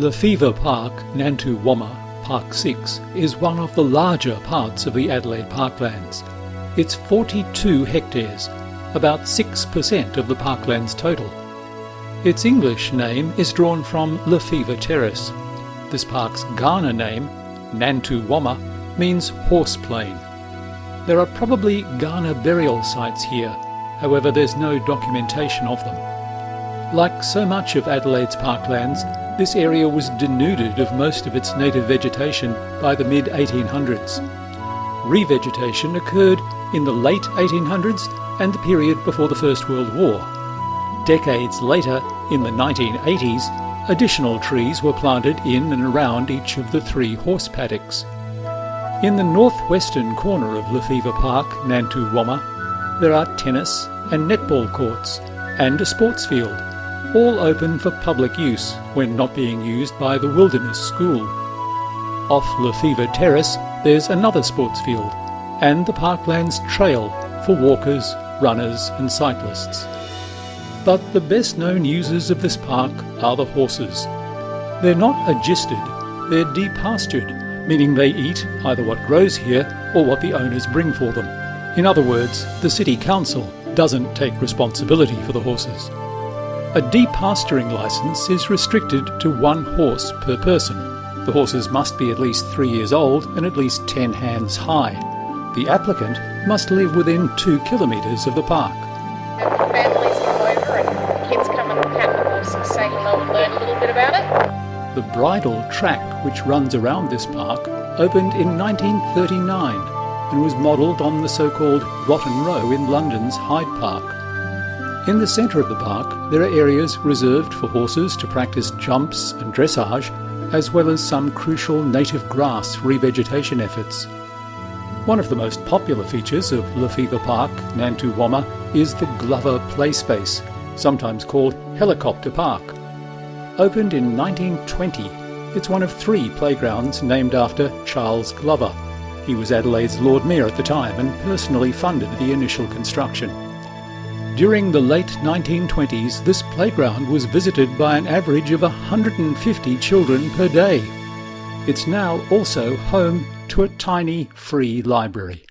Lefevre Park, Nantu Wama, Park 6, is one of the larger parts of the Adelaide Parklands. It's 42 hectares, about 6% of the parkland's total. Its English name is drawn from Lefevre Terrace. This park's Kaurna name, Nantu Wama, means horse plain. There are probably Kaurna burial sites here, however there's no documentation of them. Like so much of Adelaide's parklands, this area was denuded of most of its native vegetation by the mid-1800s. Revegetation occurred in the late 1800s and the period before the First World War. Decades later, in the 1980s, additional trees were planted in and around each of the 3 horse paddocks. In the northwestern corner of Lefevre Park, Nantu Wama, there are tennis and netball courts and a sports field, all open for public use when not being used by the Wilderness School. Off Lefevre Terrace there's another sports field and the parkland's trail for walkers, runners and cyclists. But the best known users of this park are the horses. They're not agisted, they're depastured, meaning they eat either what grows here or what the owners bring for them. In other words, the City Council doesn't take responsibility for the horses. A depasturing licence is restricted to 1 horse per person. The horses must be at least 3 years old and at least 10 hands high. The applicant must live within 2 kilometres of the park. Families come over and kids come and pat the horse and say hello and learn a little bit about it. The bridle track which runs around this park opened in 1939 and was modelled on the so-called Rotten Row in London's Hyde Park. In the centre of the park there are areas reserved for horses to practice jumps and dressage, as well as some crucial native grass revegetation efforts. One of the most popular features of Lefevre Park, Nantu Wama, is the Glover Play Space, sometimes called Helicopter Park. Opened in 1920, it's one of 3 playgrounds named after Charles Glover. He was Adelaide's Lord Mayor at the time and personally funded the initial construction. During the late 1920s, this playground was visited by an average of 150 children per day. It's now also home to a tiny free library.